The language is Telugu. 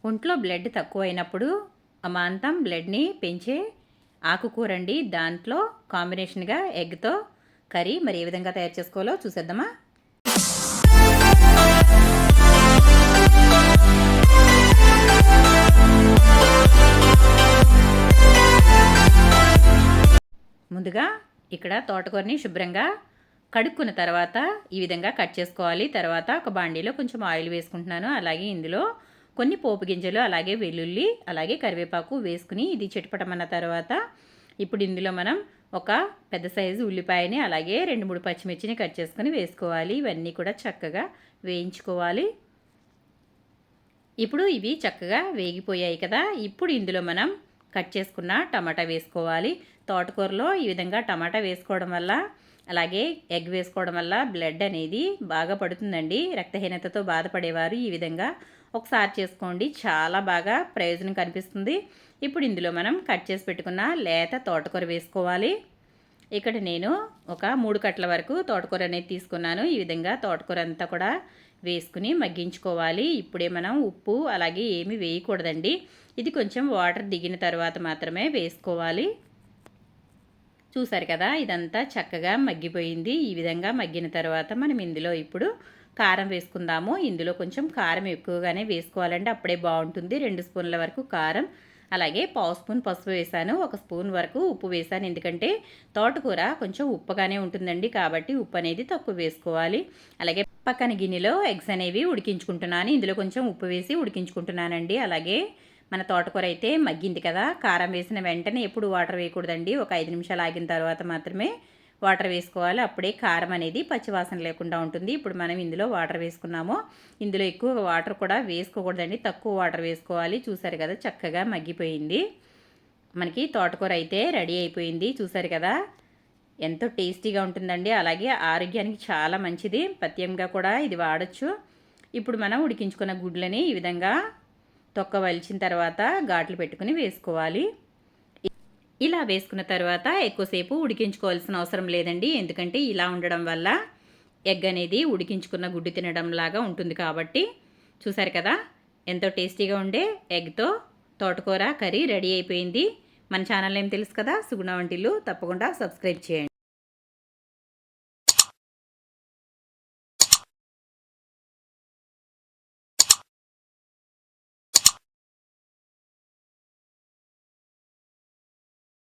ఒంట్లో బ్లడ్ తక్కువైనప్పుడు అమాంతం బ్లడ్ని పెంచే ఆకుకూర అండి. దాంట్లో కాంబినేషన్గా ఎగ్తో కర్రీ మరి ఏ విధంగా తయారు చేసుకోవాలో చూసేద్దామా. ముందుగా ఇక్కడ తోటకూరని శుభ్రంగా కడుక్కున్న తర్వాత ఈ విధంగా కట్ చేసుకోవాలి. తర్వాత ఒక బాండీలో కొంచెం ఆయిల్ వేసుకుంటున్నాను. అలాగే ఇందులో కొన్ని పోపు గింజలు, అలాగే వెల్లుల్లి, అలాగే కరివేపాకు వేసుకుని ఇది చిటపటమన్న తర్వాత ఇప్పుడు ఇందులో మనం ఒక పెద్ద సైజు ఉల్లిపాయని, అలాగే 2-3 పచ్చిమిర్చిని కట్ చేసుకుని వేసుకోవాలి. ఇవన్నీ కూడా చక్కగా వేయించుకోవాలి. ఇప్పుడు ఇవి చక్కగా వేగిపోయాయి కదా. ఇప్పుడు ఇందులో మనం కట్ చేసుకున్న టమాటా వేసుకోవాలి. తోటకూరలో ఈ విధంగా టమాటా వేసుకోవడం వల్ల, అలాగే ఎగ్ వేసుకోవడం వల్ల బ్లడ్ అనేది బాగా పడుతుందండి. రక్తహీనతతో బాధపడేవారు ఈ విధంగా ఒకసారి చేసుకోండి, చాలా బాగా ప్రయోజనం కనిపిస్తుంది. ఇప్పుడు ఇందులో మనం కట్ చేసి పెట్టుకున్న లేత తోటకూర వేసుకోవాలి. ఇక్కడ నేను ఒక 3 కట్టల వరకు తోటకూర అనేది తీసుకున్నాను. ఈ విధంగా తోటకూర అంతా కూడా వేసుకుని మగ్గించుకోవాలి. ఇప్పుడే మనం ఉప్పు అలాగే ఏమీ వేయకూడదండి. ఇది కొంచెం వాటర్ దిగిన తర్వాత మాత్రమే వేసుకోవాలి. చూసారు కదా, ఇదంతా చక్కగా మగ్గిపోయింది. ఈ విధంగా మగ్గిన తర్వాత మనం ఇందులో ఇప్పుడు కారం వేసుకుందాము. ఇందులో కొంచెం కారం ఎక్కువగానే వేసుకోవాలంటే అప్పుడే బాగుంటుంది. 2 స్పూన్ల వరకు కారం, అలాగే 1/2 స్పూన్ పసుపు వేసాను. 1 స్పూన్ వరకు ఉప్పు వేసాను. ఎందుకంటే తోటకూర కొంచెం ఉప్పగానే ఉంటుందండి, కాబట్టి ఉప్పు అనేది తక్కువ వేసుకోవాలి. అలాగే పక్కన గిన్నెలో ఎగ్స్ అనేవి ఉడికించుకుంటున్నాను. ఇందులో కొంచెం ఉప్పు వేసి ఉడికించుకుంటున్నానండి. అలాగే మన తోటకూర అయితే మగ్గింది కదా. కారం వేసిన వెంటనే ఎప్పుడు వాటర్ వేయకూడదండి. ఒక 5 నిమిషాలు ఆగిన తర్వాత మాత్రమే వాటర్ వేసుకోవాలి. అప్పుడే కారం అనేది పచ్చివాసన లేకుండా ఉంటుంది. ఇప్పుడు మనం ఇందులో వాటర్ వేసుకున్నాము. ఇందులో ఎక్కువ వాటర్ కూడా వేసుకోకూడదండి, తక్కువ వాటర్ వేసుకోవాలి. చూసారు కదా, చక్కగా మగ్గిపోయింది. మనకి తోటకూర అయితే రెడీ అయిపోయింది. చూసారు కదా, ఎంతో టేస్టీగా ఉంటుందండి. అలాగే ఆరోగ్యానికి చాలా మంచిది. పథ్యంగా కూడా ఇది వాడచ్చు. ఇప్పుడు మనం ఉడికించుకున్న గుడ్లని ఈ విధంగా తొక్క వలిచిన తర్వాత ఘాట్లు పెట్టుకుని వేసుకోవాలి. ఇలా వేసుకున్న తర్వాత ఎక్కువసేపు ఉడికించుకోవాల్సిన అవసరం లేదండి. ఎందుకంటే ఇలా ఉండడం వల్ల ఎగ్ అనేది ఉడికించుకున్న గుడ్డు తినడం లాగా ఉంటుంది కాబట్టి. చూసారు కదా, ఎంతో టేస్టీగా ఉండే ఎగ్తో తోటకూర కర్రీ రెడీ అయిపోయింది. మన ఛానల్ ఏం తెలుసు కదా, సుగుణ వంటిల్లు. తప్పకుండా సబ్స్క్రైబ్ చేయండి.